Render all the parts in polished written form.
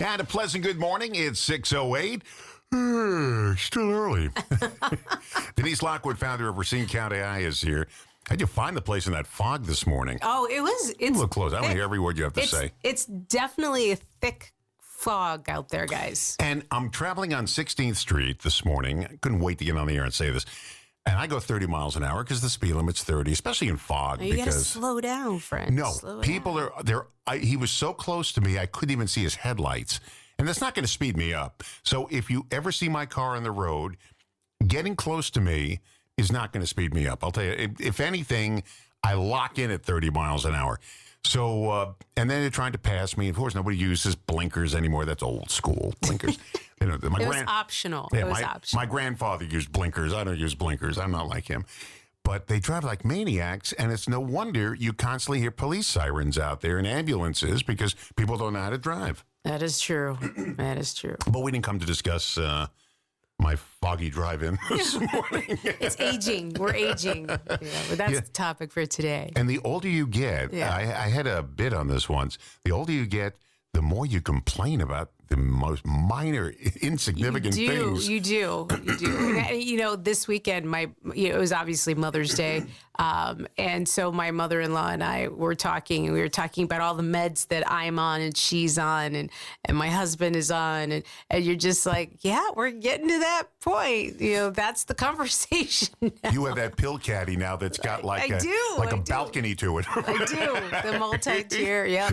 And a pleasant good morning. It's 6:08. Still early. Denise Lockwood, founder of Racine County I, is here. How'd you find the place in that fog this morning? Oh, it's a little close. I want to hear every word you have to say. It's definitely a thick fog out there, guys. And I'm traveling on 16th Street this morning. I couldn't wait to get on the air and say this. And I go 30 miles an hour because the speed limit's 30, especially in fog. You got to slow down, friend. No, slow people down. are there. He was so close to me, I couldn't even see his headlights. And that's not going to speed me up. So if you ever see my car on the road, getting close to me is not going to speed me up. I'll tell you, if anything, I lock in at 30 miles an hour. So, and then they're trying to pass me. Of course, nobody uses blinkers anymore. That's old school blinkers. It was optional. Yeah, it was optional. My grandfather used blinkers. I don't use blinkers. I'm not like him. But they drive like maniacs, and it's no wonder you constantly hear police sirens out there and ambulances because people don't know how to drive. That is true. That is true. But we didn't come to discuss my foggy drive-in this morning. It's aging. We're aging. Yeah, but that's the topic for today. And the older you get, I had a bit on this once, the older you get, the more you complain about the most insignificant things. You do. And, this weekend, it was obviously Mother's Day. And so my mother-in-law and I were talking, and we were talking about all the meds that I'm on and she's on and my husband is on. And you're just like, yeah, we're getting to that point. That's the conversation now. You have that pill caddy now that's got like a balcony to it. I do. The multi-tier, yeah.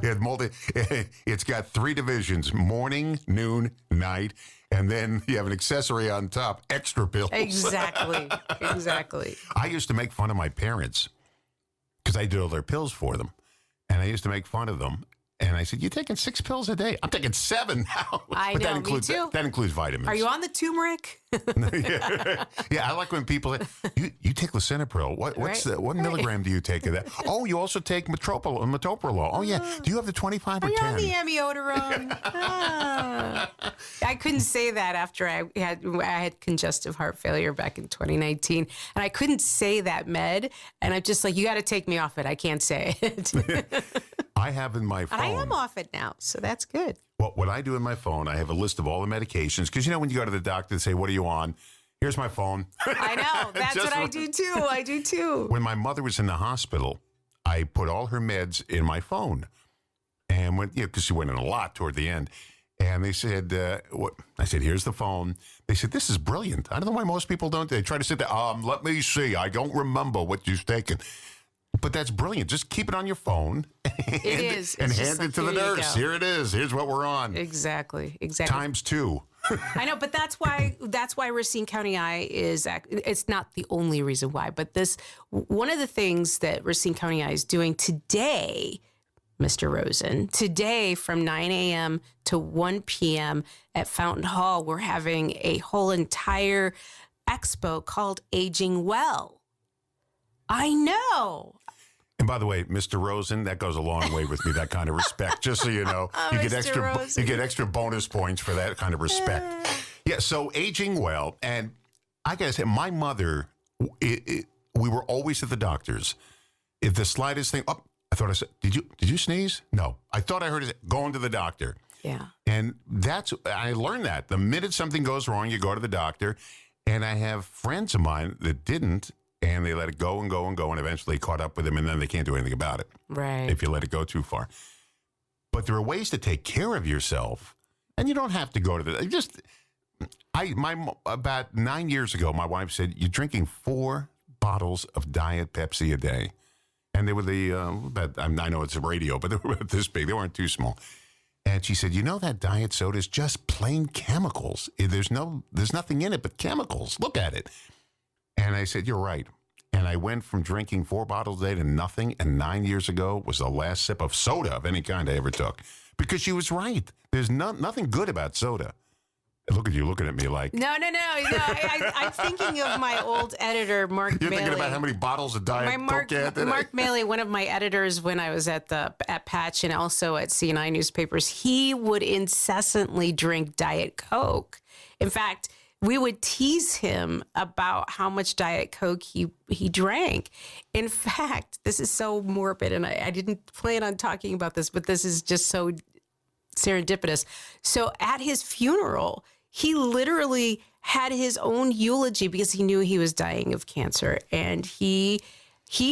It's got 3 divisions, morning, noon, night, and then you have an accessory on top, extra pills. Exactly. I used to make fun of my parents because I did all their pills for them. And I used to make fun of them. And I said, you're taking 6 pills a day. I'm taking 7 now. I know, that includes, me too. That includes vitamins. Are you on the turmeric? Yeah, I like when people say, you take lisinopril. What milligram do you take of that? Oh, you also take metoprolol. Oh, yeah. Do you have the 25 or 10? Are you on the amiodarone? I couldn't say that after I had congestive heart failure back in 2019. And I couldn't say that med. And I'm just like, you got to take me off it. I can't say it. I have in my phone. I am off it now, so that's good. Well, what I do in my phone, I have a list of all the medications. Because, when you go to the doctor and say, what are you on? Here's my phone. I know. That's what I do, too. I do, too. When my mother was in the hospital, I put all her meds in my phone. And because she went in a lot toward the end. And they said, I said, here's the phone. They said, this is brilliant. I don't know why most people don't. They try to sit there. Let me see. I don't remember what you've taken. But that's brilliant. Just keep it on your phone. It is. And hand it to the nurse. Here it is. Here's what we're on. Exactly. Times 2. I know, but that's why Racine County I is. It's not the only reason why, but one of the things that Racine County I is doing today, Mr. Rosen, today from 9 a.m. to 1 p.m. at Fountain Hall, we're having a whole entire expo called Aging Well. I know. And by the way, Mr. Rosen, that goes a long way with me, that kind of respect. Just so you know, you get extra bonus points for that kind of respect. Yeah, so aging well. And I got to say, my mother, we were always at the doctor's. If the slightest thing, I thought I said, did you sneeze? No. I thought I heard it, going to the doctor. Yeah. And I learned that. The minute something goes wrong, you go to the doctor. And I have friends of mine that didn't. And they let it go and go and go and eventually caught up with them, and then they can't do anything about it. Right. If you let it go too far. But there are ways to take care of yourself, and you don't have to go to about 9 years ago, my wife said, you're drinking 4 bottles of Diet Pepsi a day. And they were I know it's a radio, but they were about this big. They weren't too small. And she said, that Diet soda is just plain chemicals. There's nothing in it but chemicals. Look at it. And I said, you're right. And I went from drinking 4 bottles a day to nothing. And 9 years ago was the last sip of soda of any kind I ever took. Because she was right. There's nothing good about soda. Look at you looking at me like... No. I'm thinking of my old editor, Mark Maley. You're thinking about how many bottles of Diet Coke you had today? Mark Maley, one of my editors when I was at Patch and also at CNI newspapers, he would incessantly drink Diet Coke. In fact... we would tease him about how much Diet Coke he drank. In fact, this is so morbid, and I didn't plan on talking about this, but this is just so serendipitous. So at his funeral, he literally had his own eulogy because he knew he was dying of cancer. And he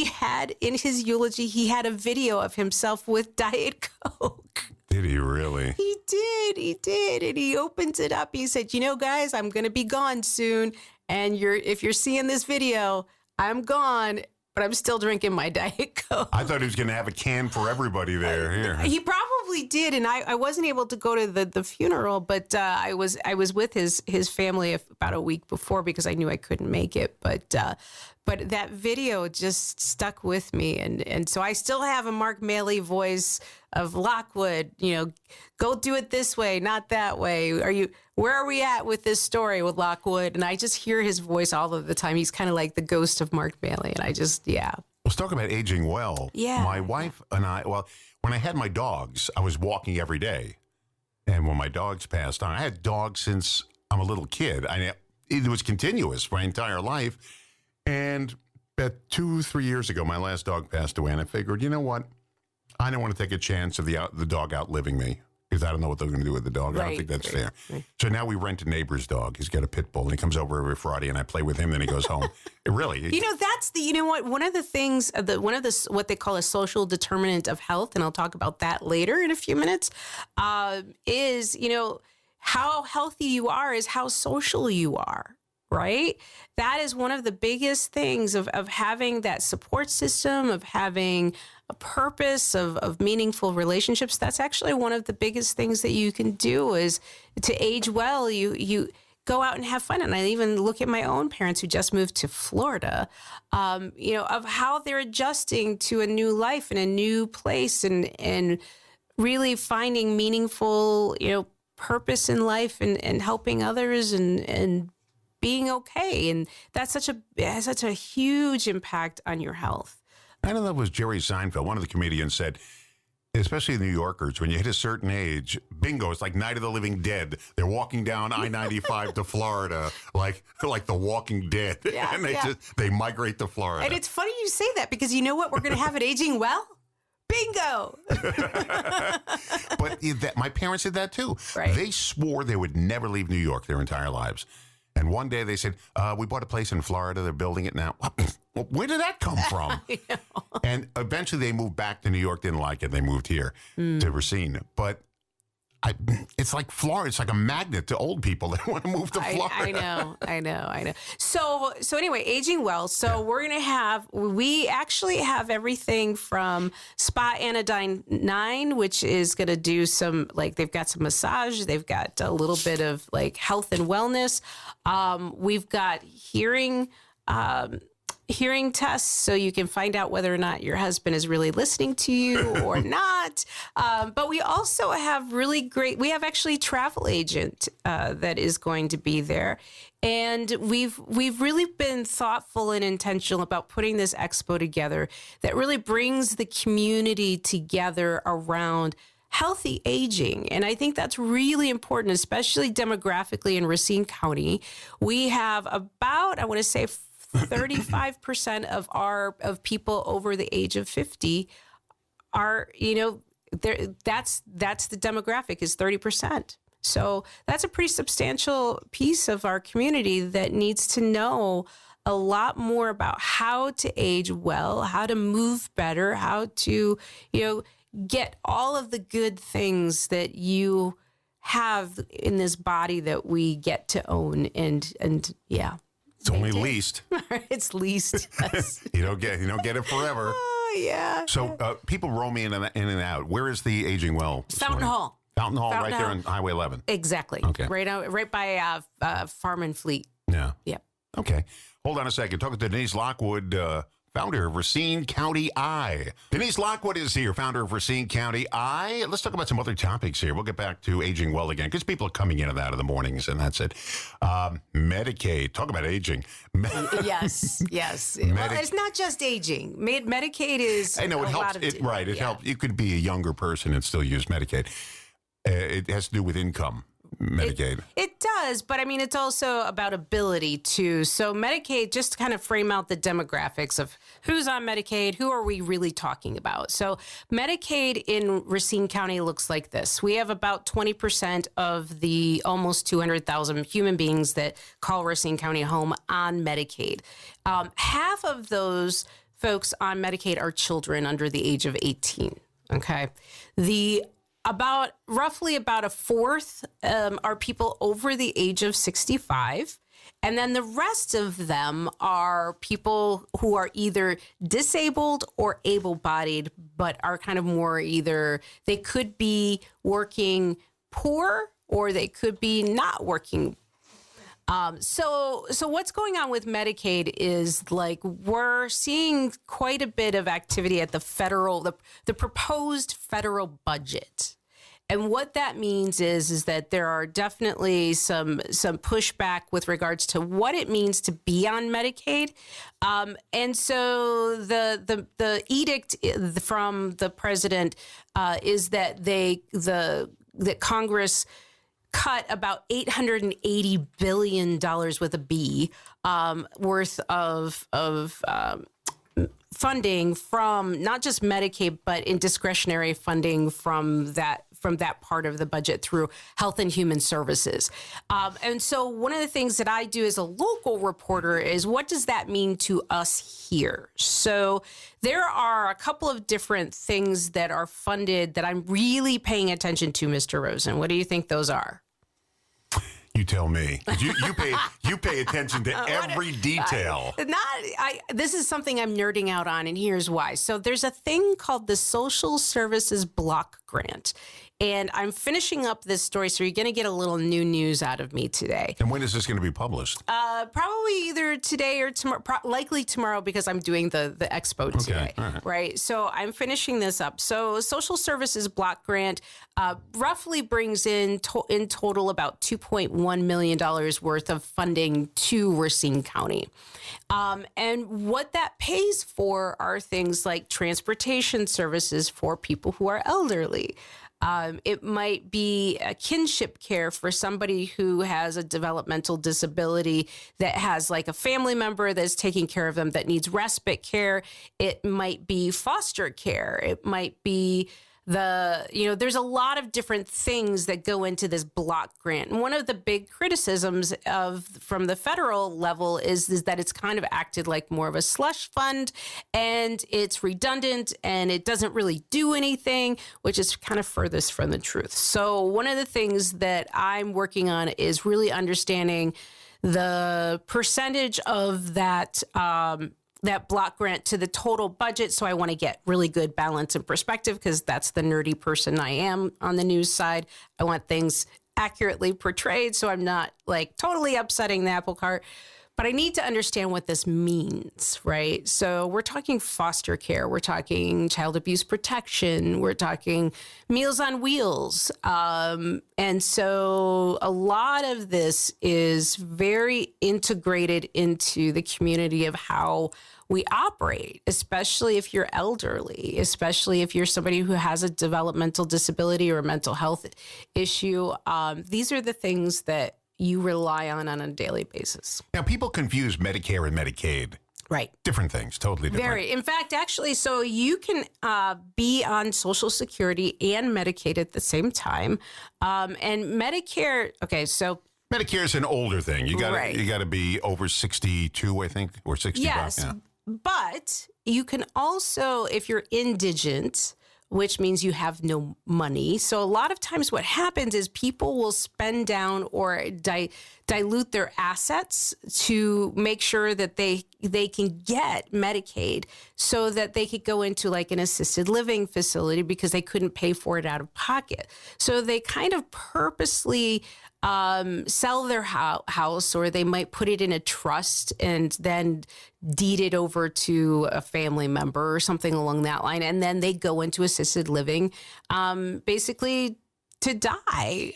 had in his eulogy, he had a video of himself with Diet Coke. Did he really? He did. And he opens it up. He said, guys, I'm going to be gone soon. And if you're seeing this video, I'm gone, but I'm still drinking my Diet Coke. I thought he was going to have a can for everybody there. Here. He probably did. And I wasn't able to go to the funeral, but I was with his family about a week before because I knew I couldn't make it. But that video just stuck with me. And so I still have a Mark Maley voice of Lockwood, go do it this way, not that way. Where are we at with this story with Lockwood? And I just hear his voice all of the time. He's kind of like the ghost of Mark Maley. And Let's talk about aging well. Yeah. My wife and I, when I had my dogs, I was walking every day. And when my dogs passed on, I had dogs since I'm a little kid. It was continuous my entire life. And about 2-3 years ago, my last dog passed away. And I figured, you know what? I don't want to take a chance of the dog outliving me because I don't know what they're going to do with the dog. I don't think that's fair. Right. So now we rent a neighbor's dog. He's got a pit bull, and he comes over every Friday, and I play with him. Then he goes home. One of the things, what they call a social determinant of health, and I'll talk about that later in a few minutes, is how healthy you are is how social you are. Right? That is one of the biggest things of having that support system, of having a purpose, of meaningful relationships. That's actually one of the biggest things that you can do is to age well. You go out and have fun. And I even look at my own parents who just moved to Florida, of how they're adjusting to a new life in a new place and really finding meaningful, purpose in life and helping others and being okay. And that's it has such a huge impact on your health. I know that was Jerry Seinfeld. One of the comedians said, especially New Yorkers, when you hit a certain age, bingo, it's like Night of the Living Dead. They're walking down I-95 to Florida like The Walking Dead. Yeah, and they migrate to Florida. And it's funny you say that because you know what? We're going to have it aging well. Bingo. But my parents did that too. Right. They swore they would never leave New York their entire lives. And one day they said, we bought a place in Florida. They're building it now. Well, where did that come from? And eventually they moved back to New York. Didn't like it. They moved here to Racine. But it's like Florida. It's like a magnet to old people that want to move to Florida. I know. So anyway, aging well. So we actually have everything from Spa Anodyne 9, which is going to do some, they've got some massage. They've got a little bit of health and wellness. We've got hearing tests so you can find out whether or not your husband is really listening to you or not. But we also have we have actually a travel agent that is going to be there. And we've really been thoughtful and intentional about putting this expo together that really brings the community together around healthy aging. And I think that's really important, especially demographically in Racine County. We have about, I want to say 35% of people over the age of 50 are, that's the demographic is 30%. So that's a pretty substantial piece of our community that needs to know a lot more about how to age well, how to move better, how to, get all of the good things that you have in this body that we get to own. And yeah. It's only leased. It's leased. Yes. you don't get it forever. Oh yeah. So people roam in and out. Where is the Aging Well? Fountain Hall. Fountain Hall, right there on Highway 11. Exactly. Okay. Right by Farm and Fleet. Yeah. Yep. Okay. Hold on a second. Talking to Denise Lockwood, founder of Racine County Eye. Denise Lockwood is here, founder of Racine County Eye. Let's talk about some other topics here. We'll get back to aging well again because people are coming in and out of the mornings, and that's it. Medicaid. Talk about aging. Yes. Well, it's not just aging. Medicaid is. I know it helps. It helps. You could be a younger person and still use Medicaid. It has to do with income. Medicaid. It does, but I mean, it's also about ability too. So Medicaid, just to kind of frame out the demographics of who's on Medicaid, who are we really talking about? So Medicaid in Racine County looks like this. We have about 20% of the almost 200,000 human beings that call Racine County home on Medicaid. Half of those folks on Medicaid are children under the age of 18. Okay. Roughly about a fourth are people over the age of 65. And then the rest of them are people who are either disabled or able-bodied, but are kind of more either they could be working poor or they could be not working. So what's going on with Medicaid is like we're seeing quite a bit of activity at the the proposed federal budget. And what that means is that there are definitely some pushback with regards to what it means to be on Medicaid. And so the edict from the president is that that Congress cut about $880 billion with a B worth of funding from not just Medicaid, but in discretionary funding from that part of the budget through Health and Human Services. And so one of the things that I do as a local reporter is what does that mean to us here? So there are a couple of different things that are funded that I'm really paying attention to, Mr. Rosen. What do you think those are? You tell me. You pay attention to every detail. This is something I'm nerding out on, and here's why. So there's a thing called the Social Services Block Grant. And I'm finishing up this story, so you're going to get a little new news out of me today. And when is this going to be published? Probably either today or tomorrow, likely tomorrow because I'm doing the expo today, right? So I'm finishing this up. So Social Services Block Grant roughly brings in total about $2.1 million worth of funding to Racine County. And what that pays for are things like transportation services for people who are elderly. It might be a kinship care for somebody who has a developmental disability that has like a family member that's taking care of them that needs respite care. It might be foster care. It might be there's a lot of different things that go into this block grant. And one of the big criticisms from the federal level is that it's kind of acted like more of a slush fund and it's redundant and it doesn't really do anything, which is kind of furthest from the truth. So one of the things that I'm working on is really understanding the percentage of that block grant to the total budget. So I want to get really good balance and perspective because that's the nerdy person I am on the news side. I want things accurately portrayed so I'm not like totally upsetting the apple cart. But I need to understand what this means, right? So we're talking foster care. We're talking child abuse protection. We're talking Meals on Wheels. And so a lot of this is very integrated into the community of how we operate, especially if you're elderly, especially if you're somebody who has a developmental disability or a mental health issue. These are the things that you rely on a daily basis. Now, people confuse Medicare and Medicaid. Right. Different things, totally different. Very. In fact, actually, so you can be on Social Security and Medicaid at the same time. And Medicare, okay, so Medicare is an older thing. You got Right. you got to be over 62, I think, or 65. yes, Yeah. but you can also, if you're indigent, which means you have no money. So a lot of times what happens is people will spend down or dilute their assets to make sure that they can get Medicaid so that they could go into like an assisted living facility because they couldn't pay for it out of pocket. So they kind of purposely sell their house, or they might put it in a trust and then deed it over to a family member or something along that line. And then they go into assisted living, basically to die.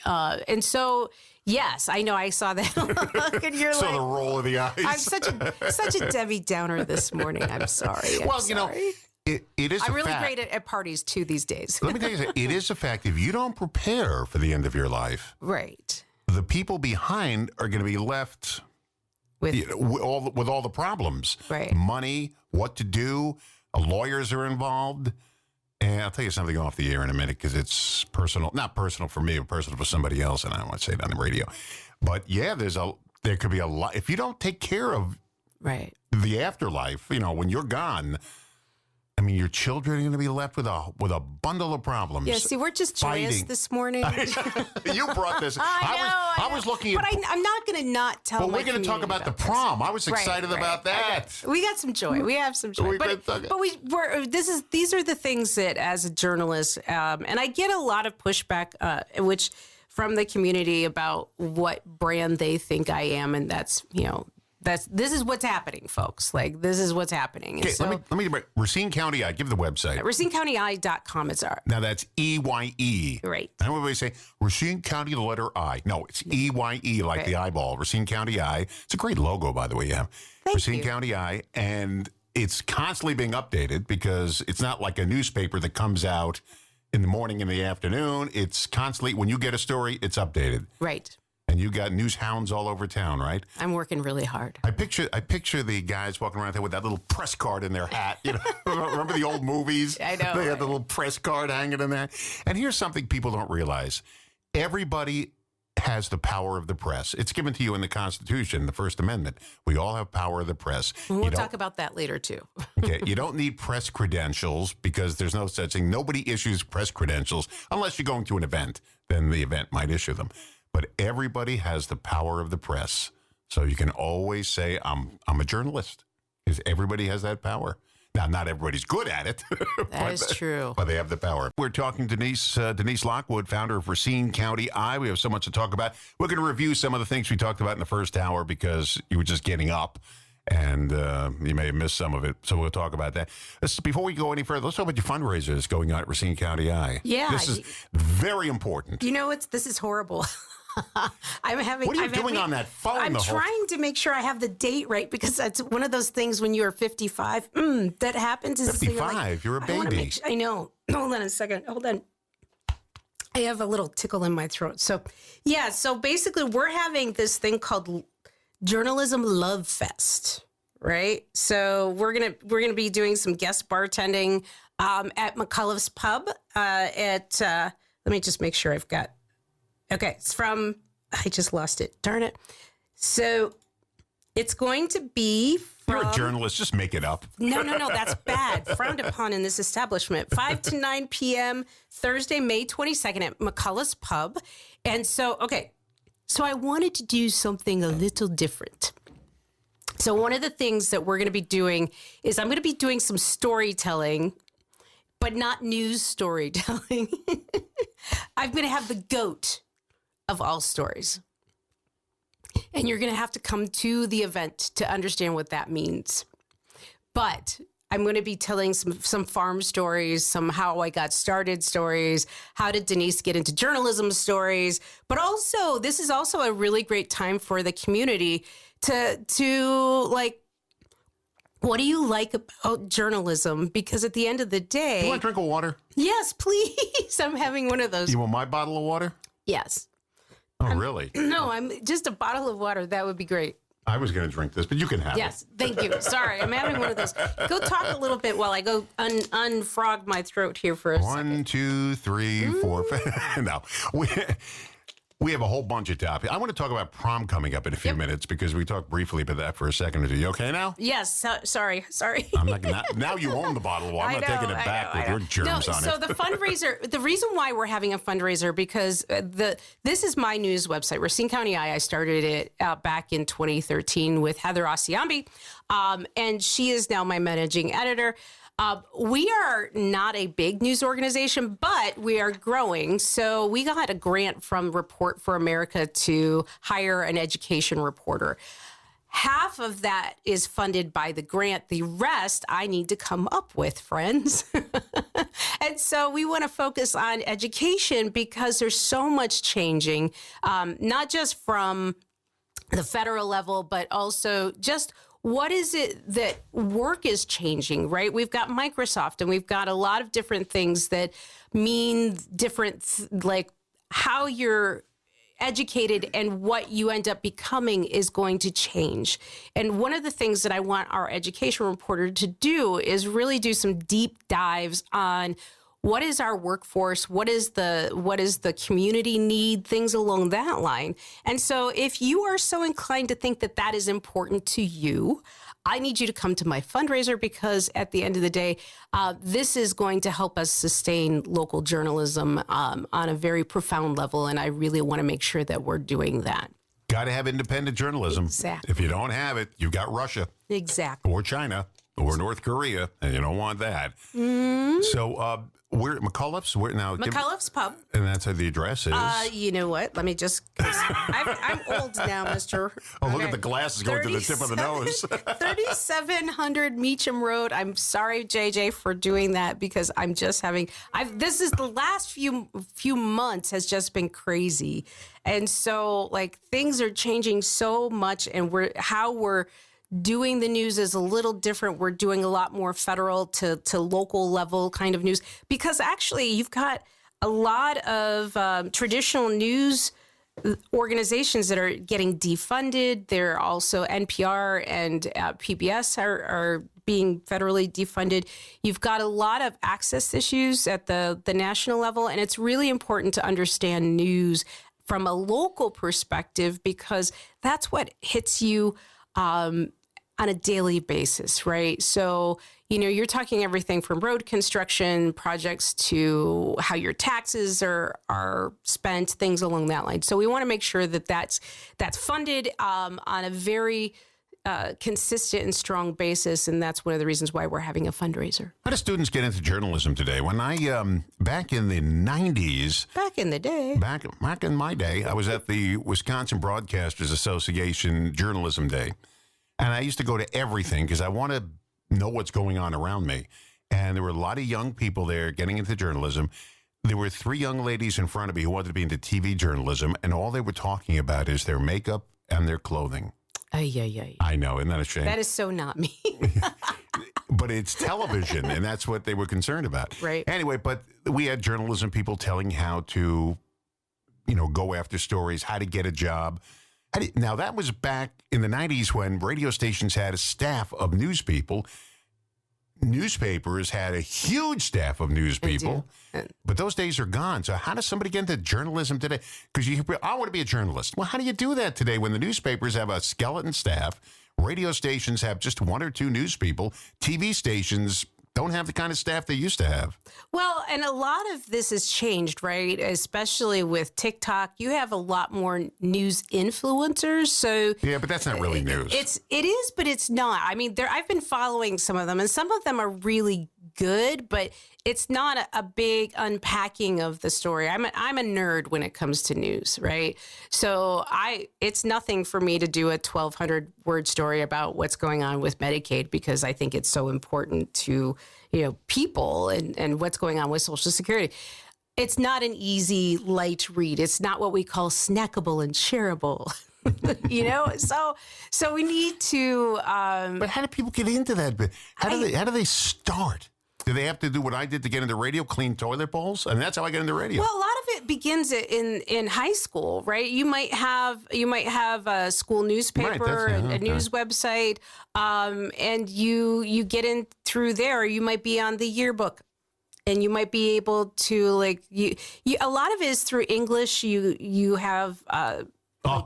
And so, yes, I know I saw that look and you're So the roll of the eyes. I'm such a Debbie Downer this morning. I'm sorry. I'm sorry. It is I'm a really fact. great at parties too these days. Let me tell you something. It is a fact. If you don't prepare for the end of your life, Right. the people behind are going to be left With with all the problems. Right. Money, what to do. Lawyers are involved. And I'll tell you something off the air in a minute because it's personal. Not personal for me, but personal for somebody else. And I don't want to say it on the radio. But yeah, there could be a lot. If you don't take care of right. the afterlife, when you're gone, I mean, your children are going to be left with a bundle of problems. Yeah, see, we're just joyous fighting. this morning. You brought this. I was looking at. But I'm not going to not tell. Well, we're going to talk about the prom. I was excited about that. Okay. We got some joy. We have some joy. These are the things that, as a journalist, and I get a lot of pushback, which from the community about what brand they think I am, and that's this is what's happening, folks. Like, this is what's happening. Okay, so, let me Racine County Eye. Give the website. RacineCountyEye.com is our. Now that's EYE. Right. I know everybody say Racine County, the letter I. No, it's EYE, like the eyeball. Racine County Eye. It's a great logo, by the way. Yeah. Racine County Eye, and it's constantly being updated because it's not like a newspaper that comes out in the morning and the afternoon. It's constantly, when you get a story, it's updated. Right. And you got news hounds all over town, right? I'm working really hard. I picture the guys walking around there with that little press card in their hat. Remember the old movies? I know. They had the little press card hanging in there. And here's something people don't realize. Everybody has the power of the press. It's given to you in the Constitution, the First Amendment. We all have power of the press. We'll talk about that later, too. Okay, you don't need press credentials because there's no such thing. Nobody issues press credentials unless you're going to an event. Then the event might issue them. But everybody has the power of the press. So you can always say, I'm a journalist. Because everybody has that power. Now, not everybody's good at it. That is true. But they have the power. We're talking to Denise Lockwood, founder of Racine County Eye. We have so much to talk about. We're going to review some of the things we talked about in the first hour because you were just getting up. And you may have missed some of it. So we'll talk about that. Before we go any further, let's talk about your fundraiser that's going on at Racine County Eye. Yeah. This is very important. This is horrible. What are you doing on that phone? I'm trying to make sure I have the date right because that's one of those things when you're 55 that happens. 55? You're a baby. I know. Hold on a second. Hold on. I have a little tickle in my throat. So, yeah. So basically, we're having this thing called Journalism Love Fest, right? So we're gonna be doing some guest bartending at McCullough's Pub. Let me just make sure I've got. Okay, it's from. I just lost it. Darn it. So it's going to be from. You're a journalist. Just make it up. No. That's bad. Frowned upon in this establishment. 5 to 9 p.m. Thursday, May 22nd at McCullough's Pub. And so, okay. So I wanted to do something a little different. So one of the things that we're going to be doing is I'm going to be doing some storytelling, but not news storytelling. I'm going to have the GOAT of all stories. And you're going to have to come to the event to understand what that means. But I'm going to be telling some farm stories, some how I got started stories, how did Denise get into journalism stories. But also, this is also a really great time for the community to like, what do you like about journalism? Because at the end of the day... You want a drink of water? Yes, please. I'm having one of those. You want my bottle of water? Yes. Oh, really? No, I'm just a bottle of water. That would be great. I was going to drink this, but you can have it. Yes, thank you. Sorry, I'm having one of those. Go talk a little bit while I go unfrog my throat here for a second. 1, 2, 3, 4, 5. No. We have a whole bunch of topics. I want to talk about prom coming up in a few minutes because we talked briefly about that for a second or two. You okay now? Yes. Sorry. I'm not gonna, now you own the bottle of water. I'm not taking it back with your germs on it. So the fundraiser, the reason why we're having a fundraiser because this is my news website, Racine County Eye. I started it back in 2013 with Heather Asiambi, and she is now my managing editor. We are not a big news organization, but we are growing. So we got a grant from Report for America to hire an education reporter. Half of that is funded by the grant. The rest I need to come up with, friends. And so we want to focus on education because there's so much changing, not just from the federal level, but also just what is it that work is changing, right? We've got Microsoft and we've got a lot of different things that mean different, like how you're educated, and what you end up becoming is going to change. And one of the things that I want our education reporter to do is really do some deep dives on what is our workforce, what is the community need, things along that line. And so if you are so inclined to think that that is important to you, I need you to come to my fundraiser, because at the end of the day, this is going to help us sustain local journalism on a very profound level. And I really want to make sure that we're doing that. Got to have independent journalism. Exactly. If you don't have it, you've got Russia. Exactly. Or China or North Korea, and you don't want that. So we're at McCullough's. We're now McCullough's Pub. And that's how the address is. You know what? Let me just. I'm old now, Mister. Oh, look at the glasses going to the tip of the nose. 3700 Meacham Road. I'm sorry, JJ, for doing that, because I'm just having. This is the last few months has just been crazy, and so like things are changing so much, and how we're doing the news is a little different. We're doing a lot more federal to local level kind of news, because actually you've got a lot of traditional news organizations that are getting defunded. They're also NPR and PBS are being federally defunded. You've got a lot of access issues at the national level, and it's really important to understand news from a local perspective, because that's what hits you on a daily basis, right? So, you're talking everything from road construction projects to how your taxes are spent, things along that line. So we want to make sure that that's funded on a very consistent and strong basis, and that's one of the reasons why we're having a fundraiser. How do students get into journalism today? When I back in the 90s, back in my day, I was at the Wisconsin Broadcasters Association Journalism Day. And I used to go to everything because I want to know what's going on around me. And there were a lot of young people there getting into journalism. There were 3 young ladies in front of me who wanted to be into TV journalism, and all they were talking about is their makeup and their clothing. I know, isn't that a shame? That is so not me. But it's television, and that's what they were concerned about. Right. Anyway, but we had journalism people telling how to, go after stories, how to get a job. Now, that was back in the 90s when radio stations had a staff of news people. Newspapers had a huge staff of news people. But those days are gone. So how does somebody get into journalism today? Because I want to be a journalist. Well, how do you do that today when the newspapers have a skeleton staff? Radio stations have just 1 or 2 news people. TV stations don't have the kind of staff they used to have. Well, and a lot of this has changed, right? Especially with TikTok, you have a lot more news influencers. So yeah, but that's not really news. It is, but it's not. I mean, I've been following some of them, and some of them are really good, but it's not a big unpacking of the story. I'm a nerd when it comes to news, right? So it's nothing for me to do a 1,200 word story about what's going on with Medicaid, because I think it's so important to people and what's going on with Social Security. It's not an easy, light read. It's not what we call snackable and shareable. So we need to. But how do people get into that? How do they start? Do they have to do what I did to get into radio, clean toilet bowls? I mean, that's how I get into radio. Well, a lot of it begins in high school, right? You might have a school newspaper, a news website, and you get in through there. You might be on the yearbook, and you might be able to a lot of it is through English. You have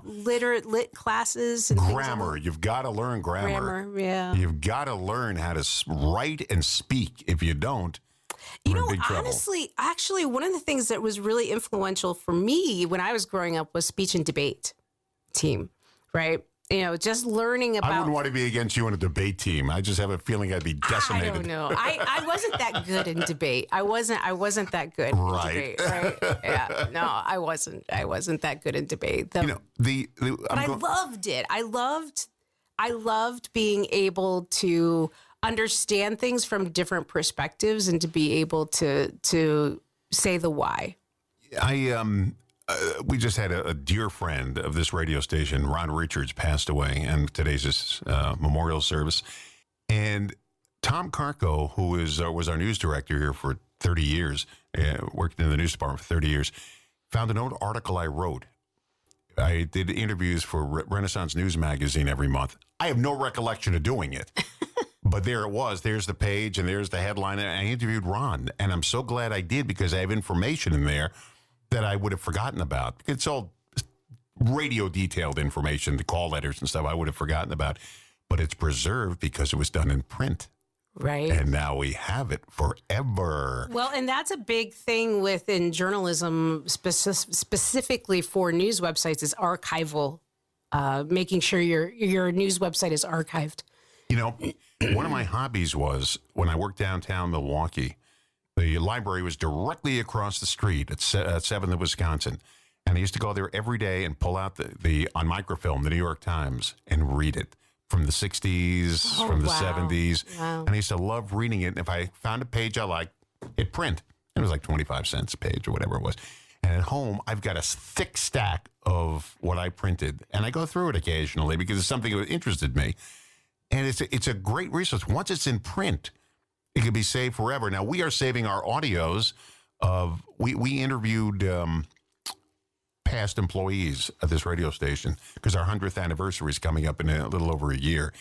lit classes and grammar. You've got to learn grammar. Yeah. You've got to learn how to write and speak. If you don't, you're in big trouble. Honestly, actually, one of the things that was really influential for me when I was growing up was speech and debate team, right? Just learning about. I wouldn't want to be against you in a debate team. I just have a feeling I'd be decimated. I don't know. I wasn't that good in debate. I wasn't that good in debate. Right? Yeah. No, I wasn't that good in debate. But I loved it. I loved being able to understand things from different perspectives and to be able to say the why. We just had a dear friend of this radio station, Ron Richards, passed away, and today's his memorial service. And Tom Carco, who was our news director here for 30 years, worked in the news department for 30 years, found an old article I wrote I did interviews for Renaissance News Magazine every month. I have no recollection of doing it. But there it was. There's the page and there's the headline. And I interviewed Ron. And I'm so glad I did because I have information in there that I would have forgotten about. It's all radio detailed information, the call letters and stuff I would have forgotten about. But it's preserved because it was done in print. Right. And now we have it forever. Well, and that's a big thing within journalism, specifically for news websites, is archival, making sure your news website is archived. You know, one of my hobbies was when I worked downtown Milwaukee, the library was directly across the street at 7th of Wisconsin. And I used to go there every day and pull out the on microfilm, the New York Times, and read it from the 60s, from the 70s. Wow. And I used to love reading it. And if I found a page I liked, hit print. It was like 25 cents a page or whatever it was. And at home, I've got a thick stack of what I printed. And I go through it occasionally because it's something that interested me. And it's a great resource. Once it's in print, it can be saved forever. Now, we are saving our audios of, we interviewed past employees of this radio station because our 100th anniversary is coming up in a little over a year.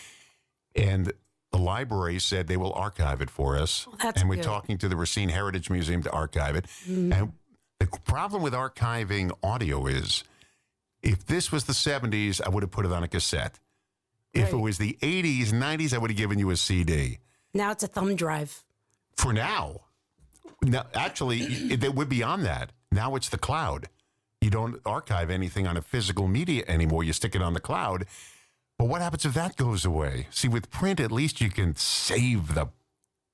And the library said they will archive it for us. And we're talking to the Racine Heritage Museum to archive it. Mm-hmm. And the problem with archiving audio is, if this was the 70s, I would have put it on a cassette. If it was the 80s, 90s, I would have given you a CD. Now it's a thumb drive. For now. Now, actually, it would be on that. Now it's the cloud. You don't archive anything on a physical media anymore. You stick it on the cloud. But what happens if that goes away? See, with print, at least you can save the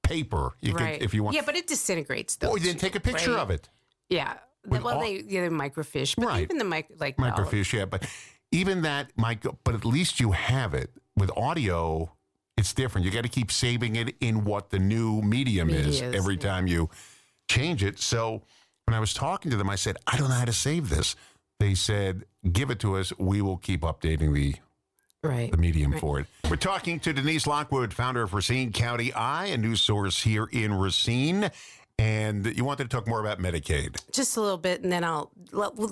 paper. You can, if you want. Yeah, but it disintegrates, though. Or you didn't take a picture of it. Yeah. They microfiche. But even the microfiche, yeah. But even that, but at least you have it. With audio, it's different. You got to keep saving it in what the new medium is every time you change it. So when I was talking to them, I said, I don't know how to save this. They said, give it to us. We will keep updating the medium for it. We're talking to Denise Lockwood, founder of Racine County Eye, a news source here in Racine. And you wanted to talk more about Medicaid. Just a little bit, and then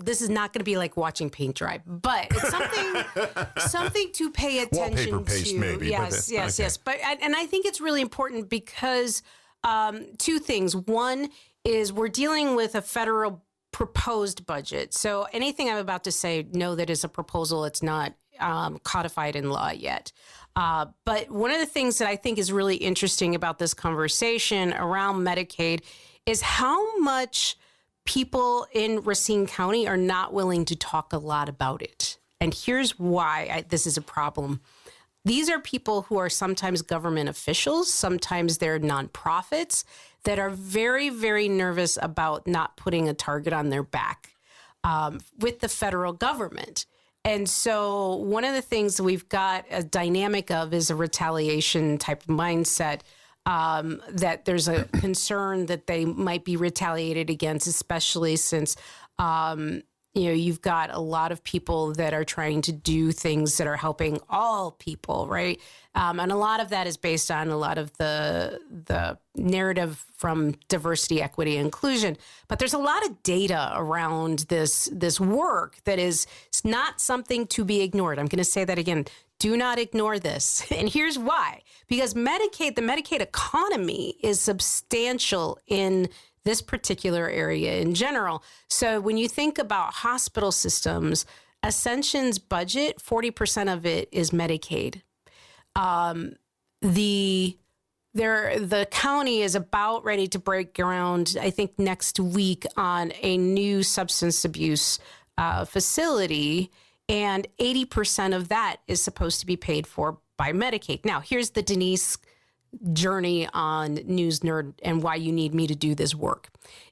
this is not going to be like watching paint dry, but it's something to pay attention Wallpaper paste, to. Maybe. Yes. But I think it's really important because two things. One is we're dealing with a federal proposed budget. So anything I'm about to say, know that is a proposal. It's not codified in law yet. But one of the things that I think is really interesting about this conversation around Medicaid is how much people in Racine County are not willing to talk a lot about it. And here's why this is a problem. These are people who are sometimes government officials, sometimes they're nonprofits that are very, very nervous about not putting a target on their back with the federal government. And so one of the things that we've got a dynamic of is a retaliation type of mindset, that there's a concern that they might be retaliated against, especially since, you've got a lot of people that are trying to do things that are helping all people, right? And a lot of that is based on a lot of the narrative from diversity, equity, inclusion. But there's a lot of data around this work that is not something to be ignored. I'm going to say that again. Do not ignore this. And here's why. Because the Medicaid economy is substantial in this particular area in general. So when you think about hospital systems, Ascension's budget, 40% of it is Medicaid. The county is about ready to break ground, I think, next week on a new substance abuse facility, and 80% of that is supposed to be paid for by Medicaid. Now, here's the Denise journey on News Nerd and why you need me to do this work,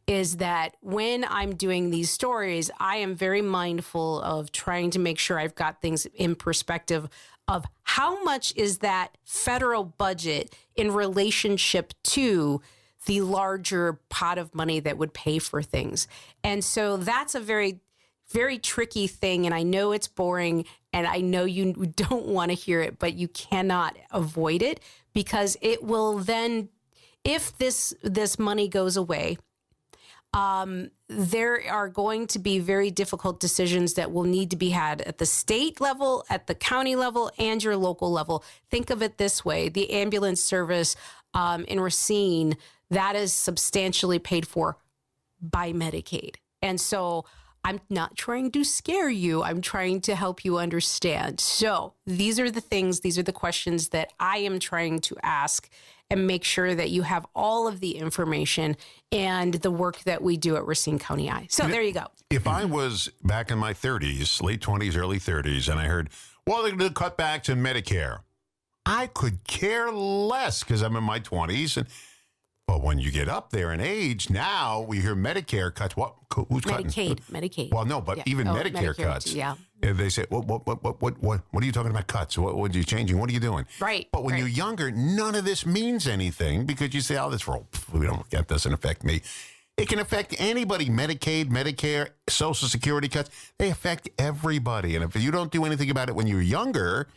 is that when I'm doing these stories, I am very mindful of trying to make sure I've got things in perspective of how much is that federal budget in relationship to the larger pot of money that would pay for things. And so that's a very, very tricky thing. And I know it's boring and I know you don't want to hear it, but you cannot avoid it, because it will then, if this money goes away, there are going to be very difficult decisions that will need to be had at the state level, at the county level, and your local level. Think of it this way. The ambulance service in Racine, that is substantially paid for by Medicaid. And so I'm not trying to scare you. I'm trying to help you understand. So these are the things, these are the questions that I am trying to ask and make sure that you have all of the information and the work that we do at Racine County I. So there you go. If I was back in my 30s, late 20s, early 30s, and I heard, well, they're going to cut back to Medicare, I could care less because I'm in my 20s. But when you get up there in age, now we hear Medicare cuts. What? Who's cutting? Medicaid. Well, no, but even Medicare cuts. Yeah. They say, what are you talking about cuts? What are you changing? What are you doing? Right. But when you're younger, none of this means anything because you say, oh, that doesn't affect me. It can affect anybody. Medicaid, Medicare, Social Security cuts, they affect everybody. And if you don't do anything about it when you're younger,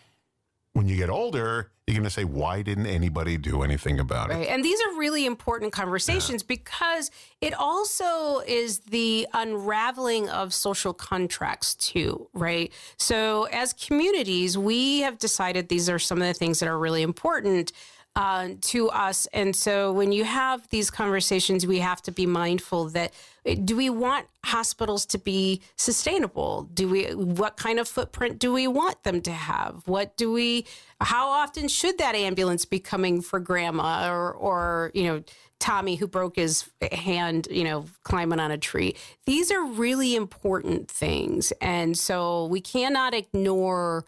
when you get older, you're going to say, why didn't anybody do anything about it? Right. And these are really important conversations because it also is the unraveling of social contracts too, right? So as communities, we have decided these are some of the things that are really important to us. And so when you have these conversations, we have to be mindful that do we want hospitals to be sustainable? What kind of footprint do we want them to have? How often should that ambulance be coming for grandma or Tommy who broke his hand, climbing on a tree? These are really important things. And so we cannot ignore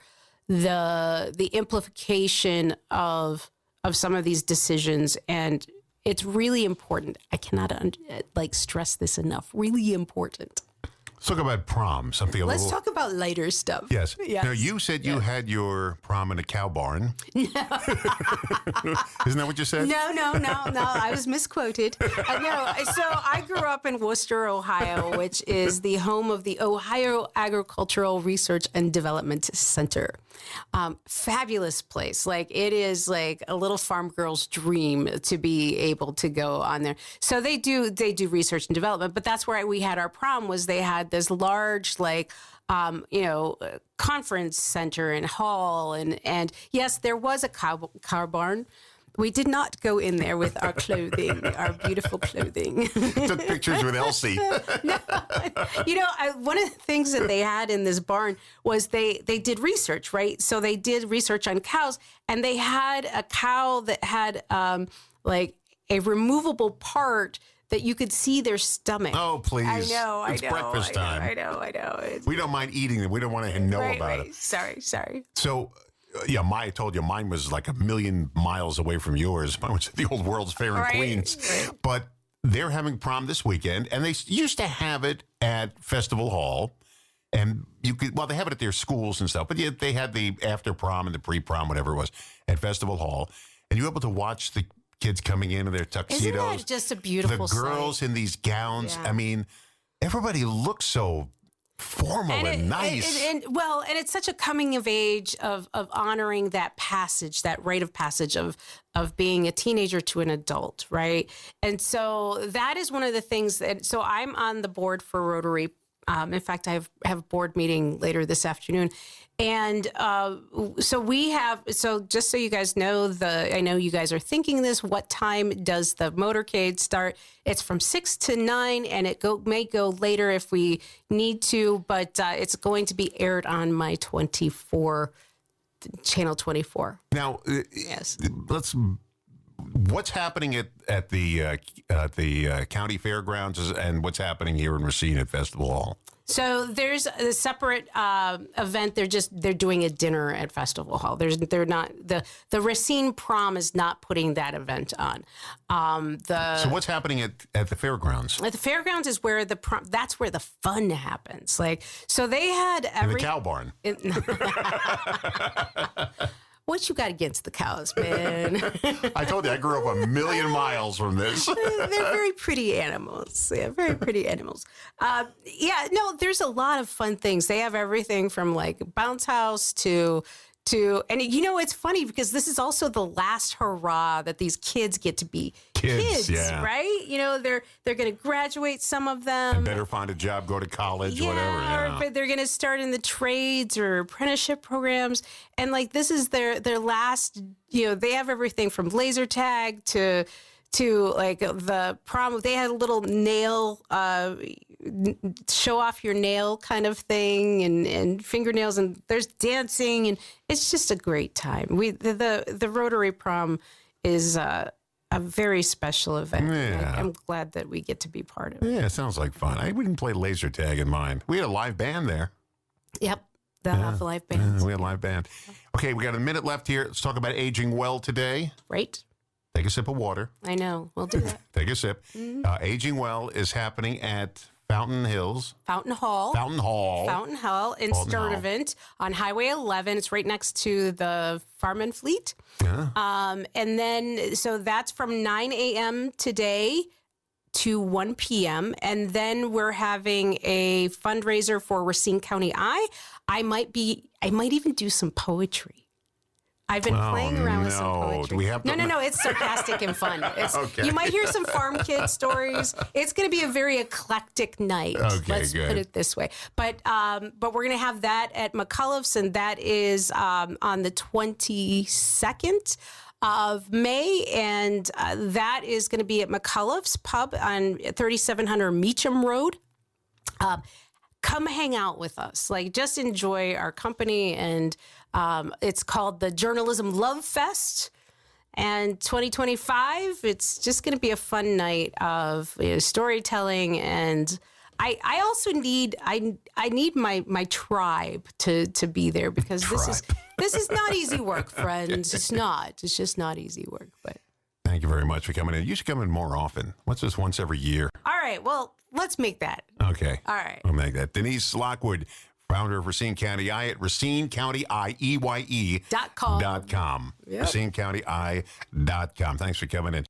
the implication of some of these decisions, and it's really important. I cannot stress this enough. Really important. Let's talk about prom. Let's talk about lighter stuff. Yes. Now, you said you had your prom in a cow barn. Isn't that what you said? No. I was misquoted. No. So I grew up in Worcester, Ohio, which is the home of the Ohio Agricultural Research and Development Center. Fabulous place. It is like a little farm girl's dream to be able to go on there. So they do research and development, but that's where we had our prom. Was they had this large conference center and hall, and yes, there was a cow barn. We did not go in there with our clothing, our beautiful clothing. Took pictures with Elsie. No. One of the things that they had in this barn was they did research, right? So they did research on cows, and they had a cow that had a removable part that you could see their stomach. Oh, please. I know. It's breakfast time. I know. We don't mind eating it. We don't want to know about it. Sorry. So, I told you mine was like 1,000,000 miles away from yours. Mine was at the old World's Fair in Queens. Right. But they're having prom this weekend, and they used to have it at Festival Hall. And they have it at their schools and stuff. But they had the after prom and the pre-prom, whatever it was, at Festival Hall. And you're able to watch the kids coming in their tuxedos. Isn't that just a beautiful The girls sight? In these gowns. Yeah. I mean, everybody looks so formal and nice. And it's such a coming of age of honoring that passage, that rite of passage of being a teenager to an adult, right? And so that is one of the things so I'm on the board for Rotary. In fact, I have a board meeting later this afternoon. And so just so you guys know, I know you guys are thinking this, what time does the motorcade start? It's from 6 to 9, and it may go later if we need to, but it's going to be aired on my Channel 24. Now, yes. What's happening at the county fairgrounds and what's happening here in Racine at Festival Hall? So there's a separate event. They're doing a dinner at Festival Hall. They're not the Racine prom is not putting that event on. So what's happening at the fairgrounds? At the fairgrounds is where that's where the fun happens. So they had in the cow barn. What you got against the cows, man? I told you, I grew up 1,000,000 miles from this. They're very pretty animals. Yeah, very pretty animals. There's a lot of fun things. They have everything from bounce house to and it's funny because this is also the last hurrah that these kids get to be kids, yeah. right? They're going to graduate, some of them. And better find a job, go to college, whatever. Yeah. But they're going to start in the trades or apprenticeship programs. And like, this is their last, they have everything from laser tag to like the prom. They had a little nail, show off your nail kind of thing, and fingernails, and there's dancing, and it's just a great time. The Rotary Prom is a very special event. Yeah. I'm glad that we get to be part of it. Yeah, it sounds like fun. We didn't play laser tag in mine. We had a live band there. Yep. The live band. We had a live band. Okay, we got a minute left here. Let's talk about aging well today. Right. Take a sip of water. I know. We'll do that. Take a sip. Aging Well is happening at Fountain Hall in Sturtevant on Highway 11. It's right next to the Farm and Fleet. Yeah. And then, so that's from 9 a.m. today to 1 p.m. And then we're having a fundraiser for Racine County Eye. I might even do some poetry. I've been playing around with some poetry. Do we have to... No. It's sarcastic and fun. Okay. You might hear some farm kid stories. It's going to be a very eclectic night. Okay, Let's put it this way. But we're going to have that at McCullough's, and that is on the 22nd of May, and that is going to be at McCullough's Pub on 3700 Meacham Road. Come hang out with us. Like, just enjoy our company, and it's called the Journalism Love Fest. And 2025, it's just going to be a fun night of storytelling. And I also need my tribe to be there, because this is not easy work, friends. It's not. It's just not easy work. But thank you very much for coming in. You should come in more often. What's this, once every year? all right. Well, let's make that. Okay. All right. We'll make that. Denise Lockwood, founder of Racine County Eye at RacineCountyIEYE.com. .com. Yep. RacineCountyIE.com. Thanks for coming in.